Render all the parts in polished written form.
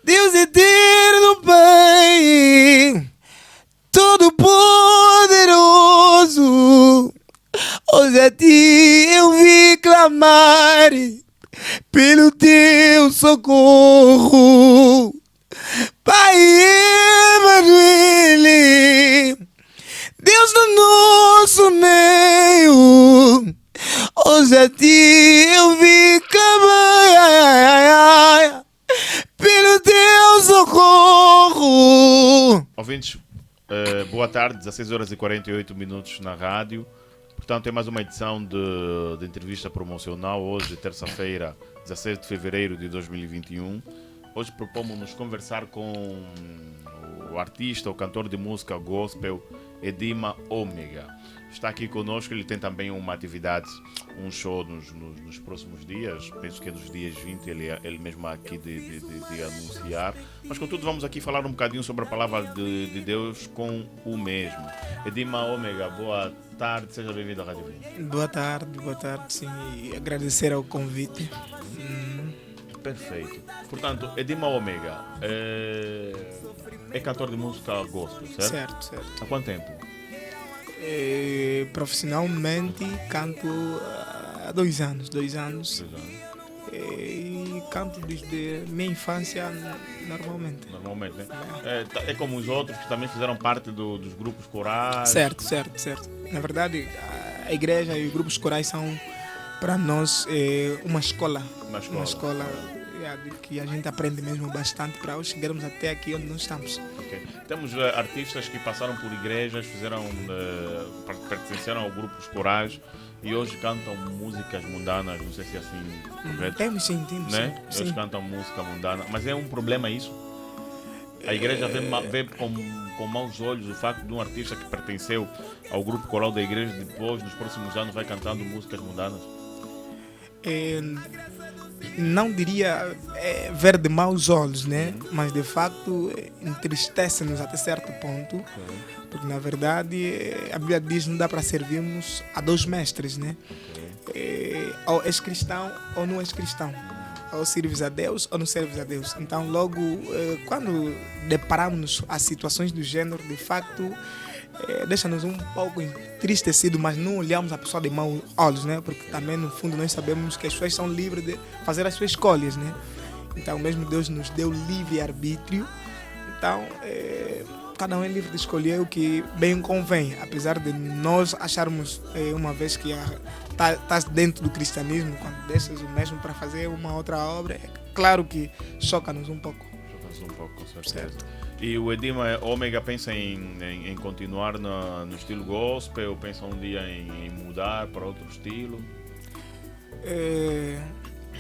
Deus eterno Pai, Todo-Poderoso, hoje a ti eu vim clamar pelo teu socorro. Pai Emanuele, Deus do nosso meio, hoje a ti eu vim clamar pelo teu socorro. Ouvintes, boa tarde, 16 horas e 48 minutos na rádio. Portanto, é mais uma edição de entrevista promocional. Hoje, terça-feira, 16 de fevereiro de 2021. Hoje propomos-nos conversar com o artista, o cantor de música gospel, Edima Ômega. Está aqui conosco, ele tem também uma atividade, um show nos próximos dias, penso que é nos dias 20, ele mesmo aqui de anunciar. Mas contudo vamos aqui falar um bocadinho sobre a palavra de Deus com o mesmo. Edima Ômega, boa tarde, seja bem-vindo à Rádio Vinho. Boa tarde, sim, e agradecer ao convite. Perfeito. Portanto, Edima Ômega é cantor de música gospel, certo? Certo. Há quanto tempo? Profissionalmente canto há 2 anos. E canto desde minha infância normalmente. Normalmente, né? É como os outros que também fizeram parte dos grupos corais. Certo. Na verdade, a igreja e os grupos corais são para nós uma escola. Uma escola que a gente aprende mesmo bastante para hoje chegarmos até aqui onde nós estamos. Okay. Temos artistas que passaram por igrejas, pertenceram a grupos corais e hoje cantam músicas mundanas, não sei se é assim correto. Temos sim. Eles cantam música mundana, mas é um problema isso? A igreja vê com maus olhos o facto de um artista que pertenceu ao grupo coral da igreja depois, nos próximos anos, vai cantando músicas mundanas? Não diria ver de maus olhos, né? Mas de facto entristece-nos até certo ponto, porque na verdade a Bíblia diz que não dá para servirmos a 2 mestres, né? Ou és cristão ou não és cristão, ou serves a Deus ou não serves a Deus. Então logo quando deparamos a situações do gênero, de facto deixa-nos um pouco entristecidos, mas não olhamos a pessoa de maus olhos, né? Porque também no fundo nós sabemos que as pessoas são livres de fazer as suas escolhas, né? Então mesmo Deus nos deu livre arbítrio, então cada um é livre de escolher o que bem convém, apesar de nós acharmos uma vez que estás dentro do cristianismo, quando deixas o mesmo para fazer uma outra obra, é claro que choca-nos um pouco. Com certeza. E o Edima Ômega pensa em continuar no estilo gospel ou pensa um dia em mudar para outro estilo?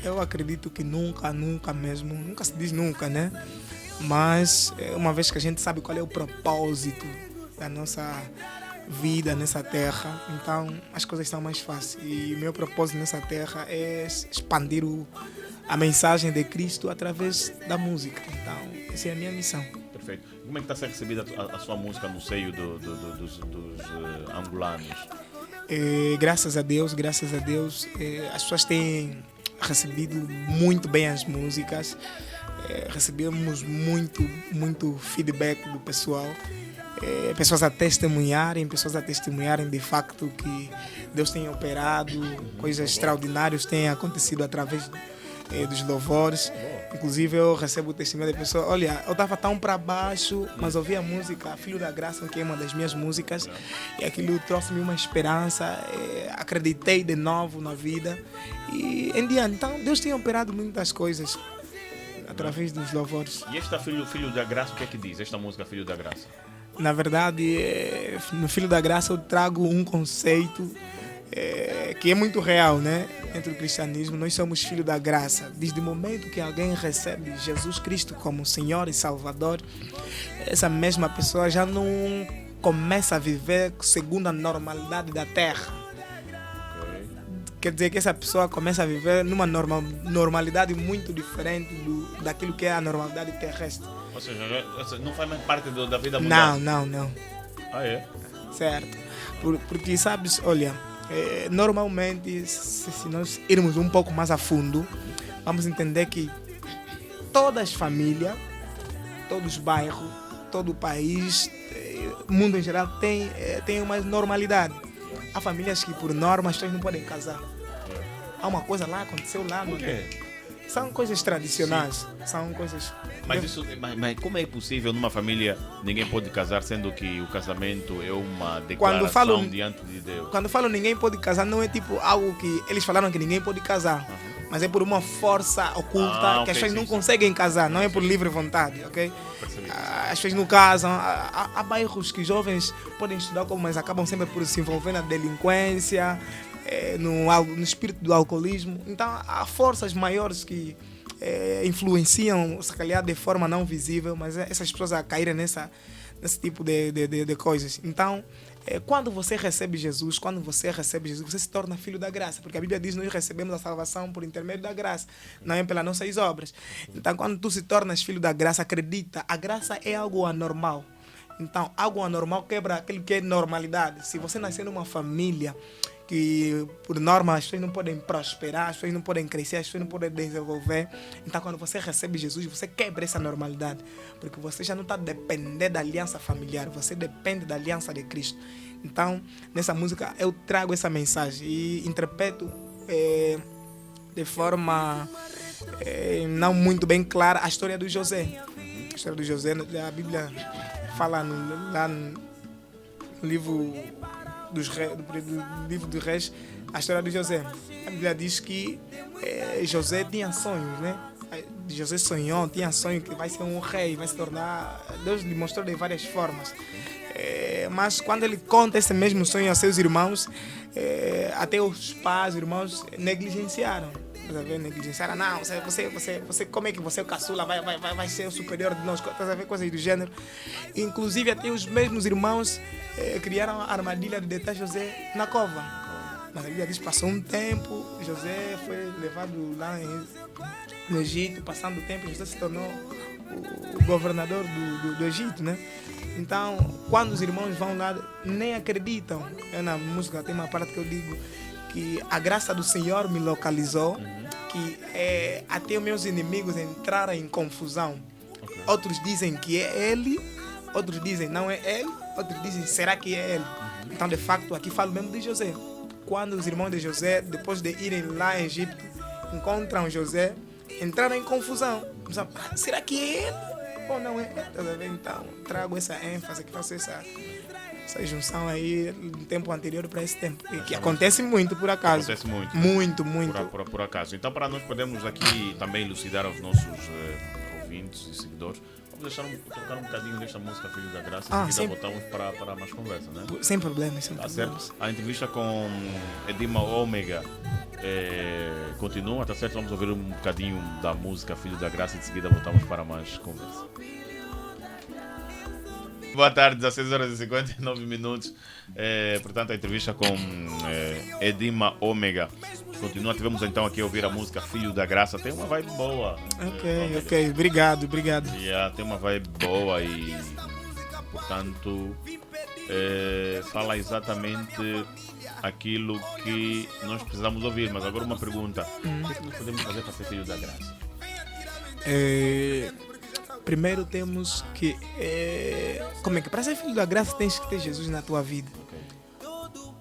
Eu acredito que nunca mesmo, nunca se diz nunca, né? Mas uma vez que a gente sabe qual é o propósito da nossa vida nessa terra, então as coisas são mais fáceis. E o meu propósito nessa terra é expandir a mensagem de Cristo através da música. Então essa é a minha missão. Perfeito. Como é que está sendo recebida a sua música no seio dos angolanos? Graças a Deus, as pessoas têm recebido muito bem as músicas. Recebemos muito feedback do pessoal. Pessoas a testemunharem de facto que Deus tem operado, coisas extraordinárias têm acontecido através dos louvores. Inclusive eu recebo o testemunho da pessoa: olha, eu estava tão para baixo, mas ouvi a música Filho da Graça, que é uma das minhas músicas, e aquilo trouxe-me uma esperança, acreditei de novo na vida e em diante. Então Deus tem operado muitas coisas através dos louvores. E esta Filho da Graça, o que é que diz esta música Filho da Graça? Na verdade, no Filho da Graça eu trago um conceito que é muito real, né? Dentro do cristianismo, nós somos filhos da graça. Desde o momento que alguém recebe Jesus Cristo como Senhor e Salvador, essa mesma pessoa já não começa a viver segundo a normalidade da terra. Quer dizer que essa pessoa começa a viver numa normalidade muito diferente daquilo que é a normalidade terrestre. Ou seja, não faz mais parte da vida mundial? Não. Ah, é? Certo. Porque, sabes, olha, normalmente, se nós irmos um pouco mais a fundo, vamos entender que todas as famílias todos os bairros, todo o país, o mundo em geral tem uma normalidade. Há famílias que, por norma, as pessoas não podem casar. Há uma coisa lá, aconteceu lá. Por quê? São coisas tradicionais. São coisas... Mas como é possível numa família ninguém pode casar, sendo que o casamento é uma declaração diante de Deus? Quando falo ninguém pode casar, não é tipo algo que eles falaram que ninguém pode casar. Mas é por uma força oculta que as pessoas não conseguem casar. Não é por livre vontade, ok? As pessoas não casam. Há bairros que jovens podem estudar, mas acabam sempre por se envolver na delinquência, no espírito do alcoolismo. Então há forças maiores que influenciam, se calhar de forma não visível, mas essas pessoas a caírem nesse tipo de coisas. Então, quando você recebe Jesus, você se torna filho da graça, porque a Bíblia diz que nós recebemos a salvação por intermédio da graça, não é pelas nossas obras. Então, quando tu se tornas filho da graça, acredita, a graça é algo anormal. Então, algo anormal quebra aquilo que é normalidade. Se você nascer numa família que, por norma, as pessoas não podem prosperar, as pessoas não podem crescer, as pessoas não podem desenvolver. Então, quando você recebe Jesus, você quebra essa normalidade, porque você já não está dependendo da aliança familiar, você depende da aliança de Cristo. Então, nessa música, eu trago essa mensagem e interpreto de forma não muito bem clara a história do José. A história do José, a Bíblia fala lá no livro do livro dos Reis, a história de José. A Bíblia diz que José tinha sonhos, né? José sonhou, tinha sonho que vai ser um rei, vai se tornar... Deus lhe mostrou de várias formas. Mas quando ele conta esse mesmo sonho a seus irmãos, até os pais, os irmãos negligenciaram. Negligenciaram, não, você como é que você é o caçula, vai ser o superior de nós, coisas do gênero. Inclusive até os mesmos irmãos criaram a armadilha de deitar José na cova. Mas a Bíblia diz que passou um tempo, José foi levado lá no Egito, passando o tempo, José se tornou o governador do Egito, né? Então, quando os irmãos vão lá, nem acreditam. Na música tem uma parte que eu digo que a graça do Senhor me localizou, que até os meus inimigos entraram em confusão. Outros dizem que é ele, outros dizem não é ele, outros dizem será que é ele. Então, de facto, aqui falo mesmo de José. Quando os irmãos de José, depois de irem lá em Egito, encontram José, entraram em confusão. Será que é ele ou não é ele? Então, trago essa ênfase, que faço essa junção aí no tempo anterior para esse tempo. Que acontece muito, por acaso. Acontece muito. Muito. Por acaso. Então, para nós podermos aqui também elucidar aos nossos ouvintes e seguidores, vamos tocar um bocadinho desta música Filho da Graça e seguida voltamos para mais conversa, né? Sem problemas, sem problemas. Certo? A entrevista com Edima Ômega continua, tá certo? Vamos ouvir um bocadinho da música Filho da Graça e de seguida voltamos para mais conversa. Boa tarde, 16 horas e 59 minutos. Portanto, a entrevista com Edima Ômega continua. Tivemos então aqui a ouvir a música Filho da Graça. Tem uma vibe boa. Ok. Obrigado. Tem uma vibe boa e, portanto, fala exatamente aquilo que nós precisamos ouvir. Mas agora uma pergunta. O que nós podemos fazer para ser Filho da Graça? Primeiro temos que... para ser filho da graça tens que ter Jesus na tua vida.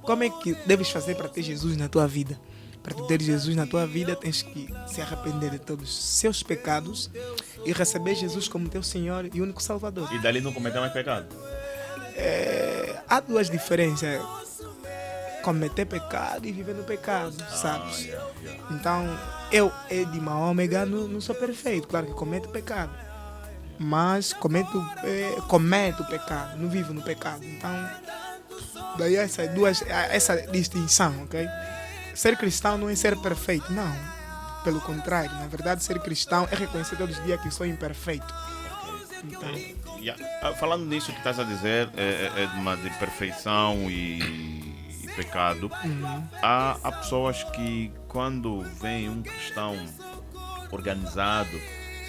Como é que deves fazer para ter Jesus na tua vida? Para ter Jesus na tua vida tens que se arrepender de todos os seus pecados e receber Jesus como teu Senhor e único Salvador. E dali não cometer mais pecado? Há duas diferenças. Cometer pecado e viver no pecado, sabes? Então, eu, Edima Ômega, não sou perfeito. Claro que cometo pecado. Mas cometo pecado, não vivo no pecado. Então, daí essa distinção, ok? Ser cristão não é ser perfeito, não. Pelo contrário, na verdade, ser cristão é reconhecer todos os dias que sou imperfeito. Então, falando nisso que estás a dizer, de perfeição e pecado, há pessoas que quando vem um cristão organizado,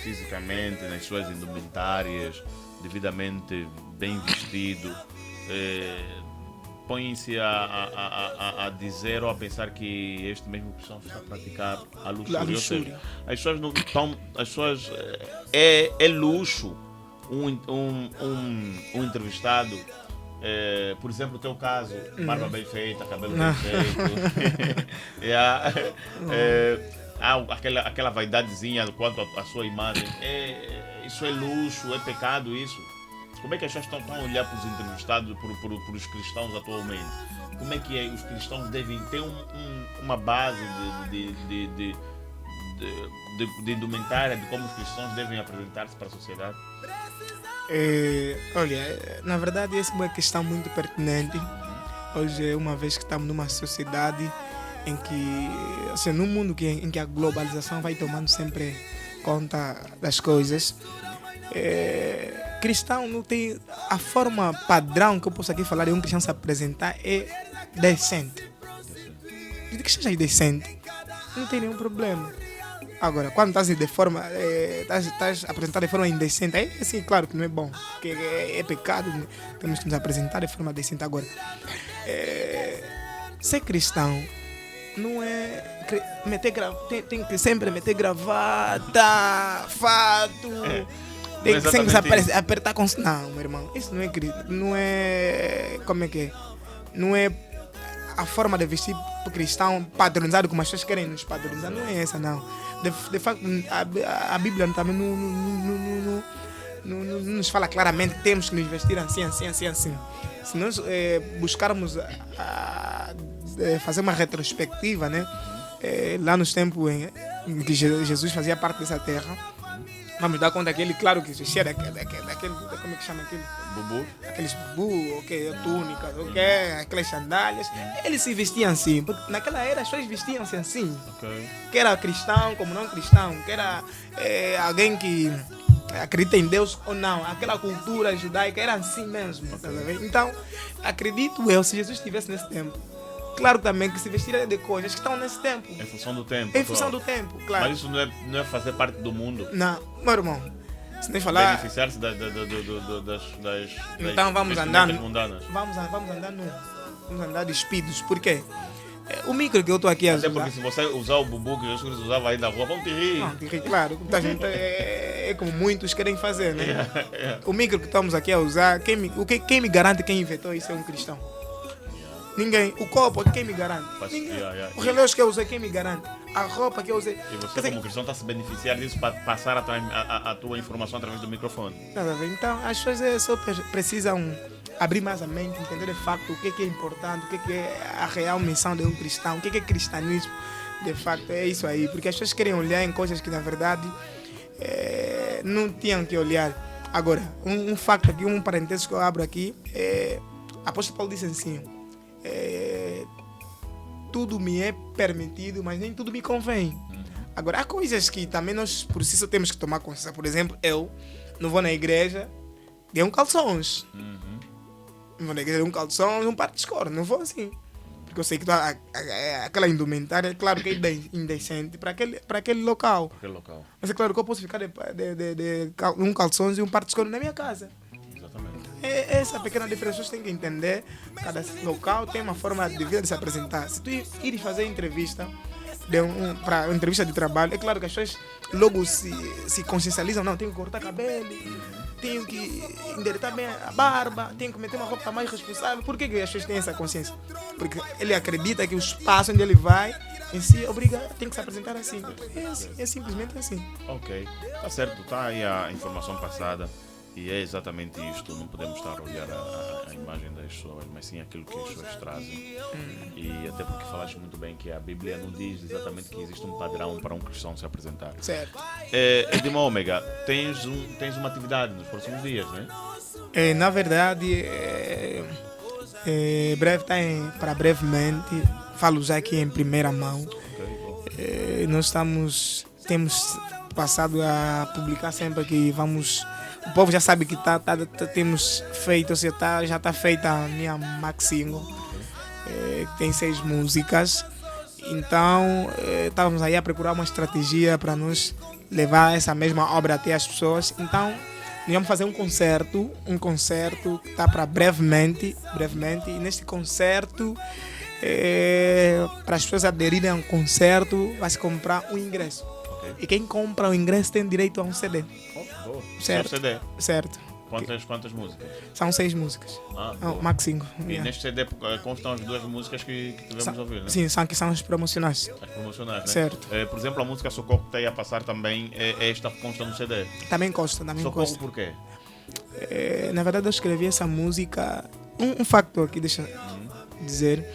fisicamente, nas suas indumentárias, devidamente bem vestido, põem-se a dizer ou a pensar que este mesmo cristão está a praticar a luxúria. Ou seja, as pessoas não estão. As pessoas é luxo um entrevistado, por exemplo, o teu caso, barba bem feita, cabelo bem feito, há aquela vaidadezinha quanto à sua imagem. Isso é luxo, é pecado isso? Como é que as pessoas estão a olhar para os entrevistados, por os cristãos atualmente? Como é que os cristãos devem ter uma base de indumentária de como os cristãos devem apresentar-se para a sociedade? Olha, na verdade essa é uma questão muito pertinente. Hoje, uma vez que estamos numa sociedade em que, assim, num mundo em que a globalização vai tomando sempre conta das coisas, cristão não tem a forma padrão que eu posso aqui falar de um cristão se apresentar é decente. Desde que seja decente, não tem nenhum problema. Agora, quando estás de forma, estás apresentado de forma indecente, aí assim, claro que não é bom, porque é pecado, né? Temos que nos apresentar de forma decente. Agora, ser cristão não é tem que sempre meter gravata, fato, tem que sempre apertar com... Não, meu irmão, isso não é como é que é? Não é a forma de vestir cristão padronizado como as pessoas querem nos padronizar, não é essa, não. De facto, a Bíblia também não nos fala claramente que temos que nos vestir assim. Se nós buscarmos fazer uma retrospectiva, né? Lá nos tempos em que Jesus fazia parte dessa terra, vamos dar conta que ele, claro que se daquele, como é que chama aquele? Bubu? Aqueles bubu, túnicas, aquelas sandálias. Eles se vestiam assim, porque naquela era as pessoas vestiam-se assim. Que era cristão como não cristão, que era alguém que acredita em Deus ou não. Aquela cultura judaica era assim mesmo. Tá vendo? Então, acredito eu, se Jesus estivesse nesse tempo, claro também que se vestiria de coisas que estão nesse tempo. Em função do tempo. Em função do tempo, claro. Mas isso não é fazer parte do mundo? Não, meu irmão. Se nem falar... Beneficiar-se das então vamos andar mundanas. Vamos andar despidos. Por quê? O micro que eu estou aqui a usar... Até porque se você usar o bubu que Jesus usava aí na rua, vão te rir. Não, te rir, claro. A gente é como muitos querem fazer, né? O micro que estamos aqui a usar, quem me garante quem inventou isso é um cristão? Ninguém. O copo, quem me garante? Ninguém. O relógio que eu usei, quem me garante? A roupa que eu usei. E você, como cristão, está a se beneficiar disso para passar a tua informação através do microfone. Nada a ver. Então, as pessoas só precisam abrir mais a mente, entender de facto o que é importante, o que é a real missão de um cristão, o que é cristianismo. De facto, é isso aí. Porque as pessoas querem olhar em coisas que, na verdade, não tinham que olhar. Agora, um facto aqui, um parênteses que eu abro aqui, apóstolo Paulo disse assim: tudo me é permitido, mas nem tudo me convém. Agora, há coisas que também nós, por isso, temos que tomar consciência. Por exemplo, eu não vou na igreja de calções. Não vou na igreja de calções, um par de escolas. Não vou assim. Porque eu sei que aquela indumentária, é claro que é indecente para aquele local. Mas é claro que eu posso ficar de um calções e um par de escolas na minha casa. Essa pequena diferença você tem que entender. Cada local tem uma forma de vida de se apresentar. Se tu ir fazer entrevista para uma entrevista de trabalho, é claro que as pessoas logo se consciencializam. Não, tenho que cortar cabelo, tenho que endireitar bem a barba, tenho que meter uma roupa mais responsável. Por que as pessoas têm essa consciência? Porque ele acredita que o espaço onde ele vai em si tem que se apresentar assim. É simplesmente assim. Ok, tá certo, tá aí a informação passada. E é exatamente isto, não podemos estar a olhar a imagem das pessoas, mas sim aquilo que as pessoas trazem. E até porque falaste muito bem que a Bíblia não diz exatamente que existe um padrão para um cristão se apresentar. Certo. Edima Ômega, tens uma atividade nos próximos dias, né? Na verdade, breve para brevemente, falo já aqui em primeira mão. Nós temos passado a publicar sempre que vamos... O povo já sabe que temos feito, ou seja, já está feita a minha maxingo, que tem 6 músicas. Então, estávamos aí a procurar uma estratégia para nos levar essa mesma obra até as pessoas. Então, nós vamos fazer um concerto que está para brevemente. E neste concerto, para as pessoas aderirem ao concerto, vai se comprar um ingresso. E quem compra o ingresso tem direito a um CD. certo, CD. certo. Quantas músicas? São 6 músicas. Boa. Max 5. E neste CD constam as 2 músicas que tivemos a ouvir, né? Sim, são as promocionais. As promocionais, né? Certo. Por exemplo, a música Socorro que está aí a passar também, esta consta no CD. Também consta, também Socorro consta. por quê? Na verdade, eu escrevi essa música. Um facto aqui, deixa dizer.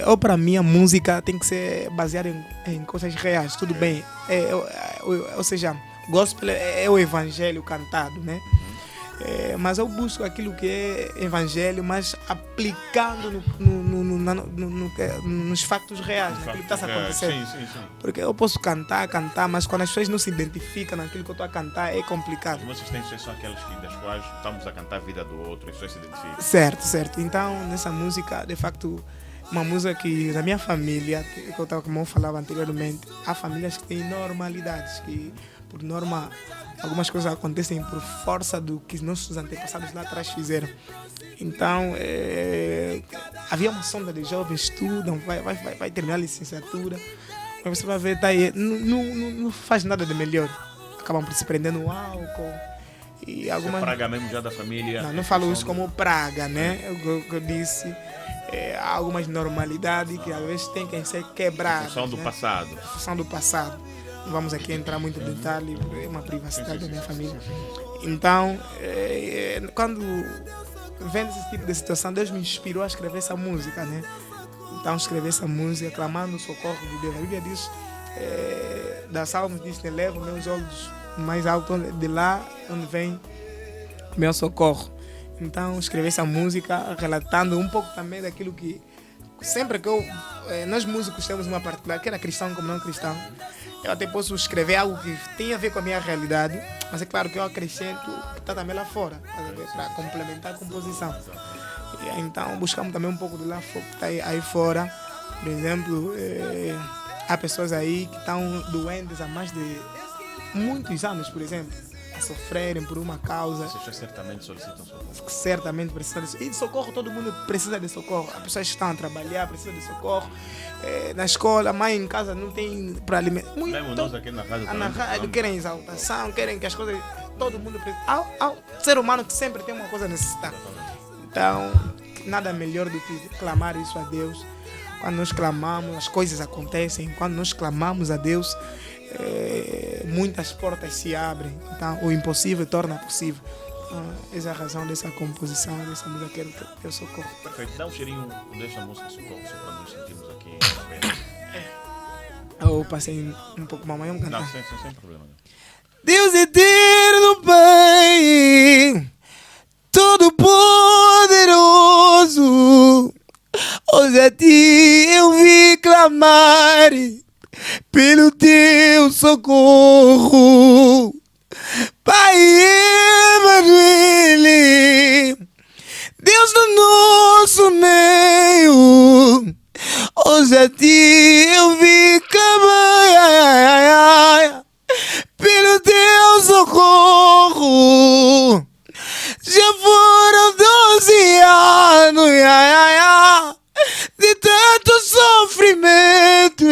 Ou para mim, a música tem que ser baseada em coisas reais, tudo bem. Ou seja, gospel é o evangelho cantado, né? Mas eu busco aquilo que é evangelho, mas aplicando nos factos reais, naquilo que está acontecendo. Sim. Porque eu posso cantar, mas quando as pessoas não se identificam naquilo que eu estou a cantar, é complicado. As músicas têm que ser só aquelas das quais estamos a cantar a vida do outro e as pessoas se identificam. Certo. Então, nessa música, de facto, uma música que na minha família, como eu falava anteriormente, há famílias que têm normalidades, que por norma algumas coisas acontecem por força do que nossos antepassados lá atrás fizeram. Então, havia uma sonda de jovens, estudam, vai terminar a licenciatura, mas você vai ver, tá aí, não faz nada de melhor. Acabam por se prender no álcool. E algumas... Isso é praga mesmo já da família? Não falo isso como praga, né? O que eu disse, há algumas normalidades que às vezes têm que ser quebradas. Função do passado. Função do passado. Não vamos aqui entrar muito em detalhe, é uma privacidade da minha família. Então, quando vendo esse tipo de situação, Deus me inspirou a escrever essa música, né? Então, escrever essa música, clamando o socorro de Deus. A Bíblia diz, da Salmos diz, levo meus olhos mais alto de lá onde vem meu socorro. Então, escrever essa música, relatando um pouco também daquilo que sempre que nós músicos temos uma particular, quer cristão como não cristão, eu até posso escrever algo que tem a ver com a minha realidade, mas é claro que eu acrescento que está também lá fora, para complementar a composição. E, então, buscamos também um pouco do lá fora, que está aí fora. Por exemplo, há pessoas aí que estão doentes há mais de muitos anos, por exemplo, a sofrerem por uma causa. As pessoas certamente solicitam socorro. Certamente precisam de socorro. E de socorro, todo mundo precisa de socorro. As pessoas que estão a trabalhar precisam de socorro. Na escola, a mãe em casa não tem para alimentar. Mesmo nós aqui na rádio. Na rádio querem exaltação, querem que as coisas. Todo mundo precisa. Há um ser humano que sempre tem uma coisa a necessitar. Então, nada melhor do que clamar isso a Deus. Quando nós clamamos, as coisas acontecem. Quando nós clamamos a Deus, muitas portas se abrem. Então, o impossível torna possível. Essa é a razão dessa composição, dessa música que eu socorro. Perfeito. Dá um cheirinho dessa música Socorro, só para nos sentirmos aqui. Eu passei um pouco mal, mas vamos cantar. Não, sem problema. Deus eterno, Pai, Todo-Poderoso, hoje a Ti eu vim clamar pelo Teu socorro. Pai Emanuele, Deus do nosso meio, hoje a Ti eu vim clamar pelo Teu socorro. Já foram 12 anos de tanto sofrimento,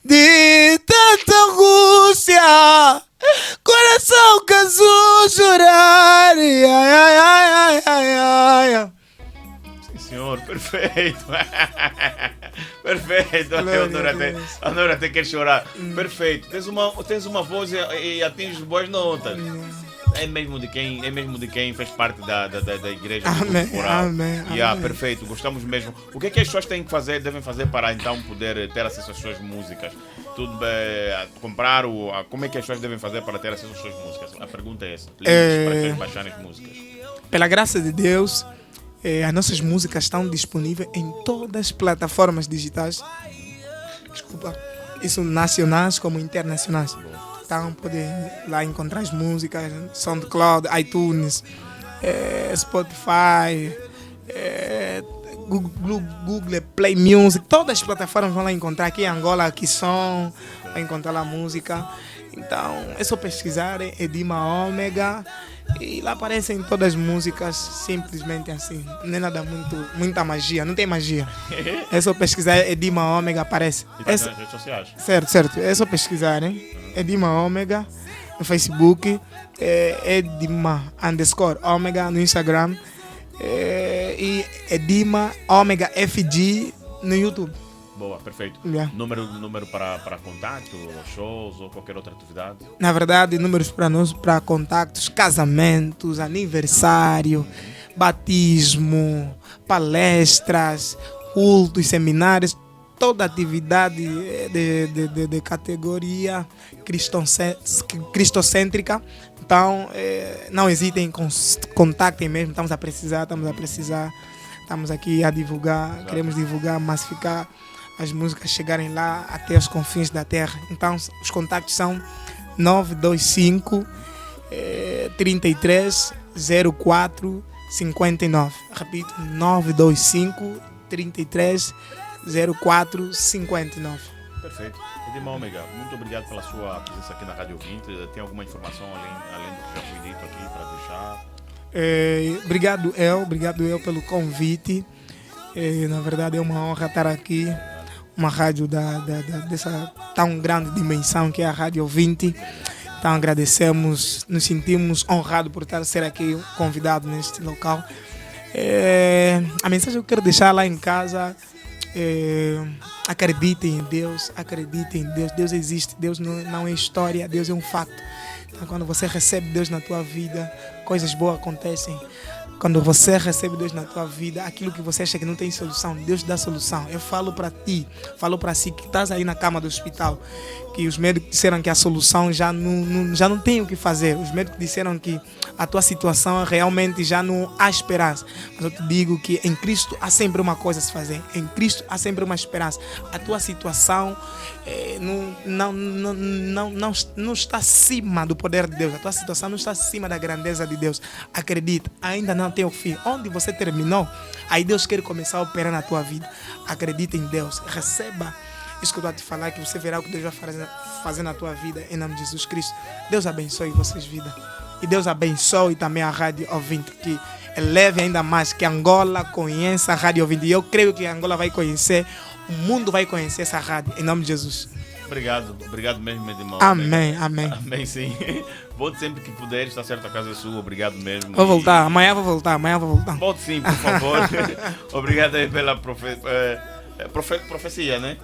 de tanta angústia, coração cansou chorar. Sim, senhor, perfeito. Perfeito. A Nora até quer chorar. Perfeito. Tens uma voz e atinges boas notas. É mesmo de quem fez parte da igreja. Amém. Perfeito, gostamos mesmo. O que é que as pessoas devem fazer para então poder ter acesso às suas músicas? Tudo comprar como é que as pessoas devem fazer para ter acesso às suas músicas? A pergunta é essa. Para que baixar as músicas. Pela graça de Deus, as nossas músicas estão disponíveis em todas as plataformas digitais. Desculpa. Isso nacionais como internacionais. Então podem lá encontrar as músicas, SoundCloud, iTunes, Spotify, Google Play Music, todas as plataformas vão lá encontrar. Aqui em Angola, aqui som, vai encontrar lá a música. Então é só pesquisar Edima Ômega e lá aparecem todas as músicas simplesmente assim. Não é nada muita magia, não tem magia. É só pesquisar Edima Ômega, aparece. E nas redes sociais? Certo, é só pesquisar, hein? Edima Ômega no Facebook, Edima _ Omega no Instagram e Edima Omega FG no YouTube. Boa, perfeito. Yeah. Número para contato, shows ou qualquer outra atividade? Na verdade, números para nós, para contactos, casamentos, aniversário, batismo, palestras, cultos, seminários, toda atividade de categoria cristocêntrica. Então, não hesitem, contactem mesmo, estamos a precisar, estamos aqui a divulgar, Exato. Queremos divulgar, massificar as músicas, chegarem lá até os confins da terra. Então, os contactos são 925 33 04 59. Repito, 925 33 04 59. Perfeito. Edima Omega, muito obrigado pela sua presença aqui na Rádio 20. Tem alguma informação além do que já foi dito aqui para deixar? Obrigado eu pelo convite. Na verdade é uma honra estar aqui. Uma rádio dessa tão grande dimensão que é a Rádio 20. Então agradecemos, nos sentimos honrados por ser aqui convidado neste local. A mensagem que eu quero deixar lá em casa: acreditem em Deus, Deus existe, Deus não é história, Deus é um fato. Então, quando você recebe Deus na tua vida, coisas boas acontecem. Quando você recebe Deus na tua vida, aquilo que você acha que não tem solução, Deus dá solução. Eu falo para ti, falo para si que estás aí na cama do hospital, que os médicos disseram que a solução já não tem o que fazer. Os médicos disseram que a tua situação realmente já não há esperança. Mas eu te digo que em Cristo há sempre uma coisa a se fazer. Em Cristo há sempre uma esperança. A tua situação não está acima do poder de Deus. A tua situação não está acima da grandeza de Deus. Acredita, ainda não tem o fim. Onde você terminou, aí Deus quer começar a operar na tua vida. Acredita em Deus, receba isso que eu estou a te falar, que você verá o que Deus vai fazer na tua vida, em nome de Jesus Cristo. Deus abençoe vocês, vida. E Deus abençoe também a Rádio Ouvinte, que eleve ainda mais, que Angola conheça a Rádio Ouvinte. E eu creio que Angola vai conhecer, o mundo vai conhecer essa rádio, em nome de Jesus. Obrigado mesmo, Edima. Amém. Amém, sim. Volte sempre que puder, está certo, a casa é sua, obrigado mesmo. Vou voltar, amanhã vou voltar. Volte sim, por favor. Obrigado aí pela profecia, né?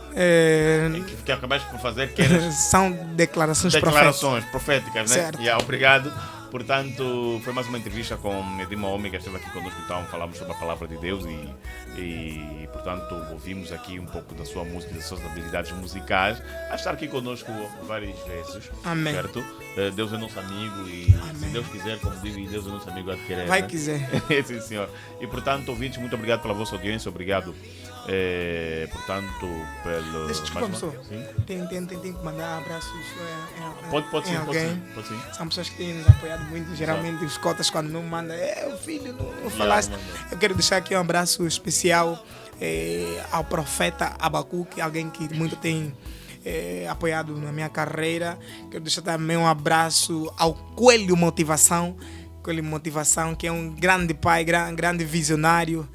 Que acabaste por fazer. São declarações proféticas, né? Certo. Obrigado. Portanto, foi mais uma entrevista com Edima Omega, esteve aqui conosco, então falamos sobre a palavra de Deus e portanto, ouvimos aqui um pouco da sua música, das suas habilidades musicais, a estar aqui conosco várias vezes. Amém. Certo? Deus é nosso amigo e Amém. se Deus quiser, como digo, Deus é nosso amigo a querer. Vai né? quiser. Sim, senhor. E portanto, ouvintes, muito obrigado pela vossa audiência, obrigado. Portanto, pelo. Desculpa, pessoal. Tem que mandar abraços. Pode sim. São pessoas que têm nos apoiado muito. Geralmente os cotas, quando não mandam, o filho, não falaste. Eu quero deixar aqui um abraço especial ao profeta Abacuque, alguém que muito tem apoiado na minha carreira. Quero deixar também um abraço ao Coelho Motivação, que é um grande pai, grande visionário.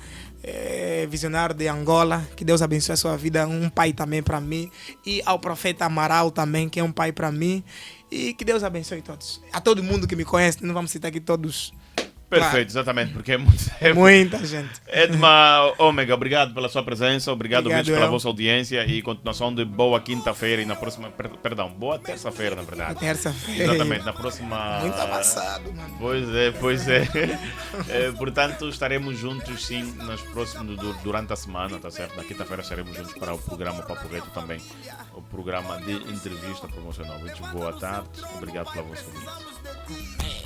Visionário de Angola, que Deus abençoe a sua vida, um pai também para mim, e ao profeta Amaral também, que é um pai para mim, e que Deus abençoe todos, a todo mundo que me conhece, não vamos citar aqui todos. Perfeito, claro. Exatamente, porque é muita gente. Edima Omega, obrigado pela sua presença, obrigado ouvintes pela vossa audiência e continuação de boa quinta-feira e na próxima, boa terça-feira, na verdade. Terça-feira. Exatamente, na próxima. Muito amassado, mano. Pois é. Portanto, estaremos juntos sim durante a semana, tá certo? Na quinta-feira estaremos juntos para o programa Papo Reto também, o programa de entrevista promocional. Boa tarde, obrigado pela vossa audiência.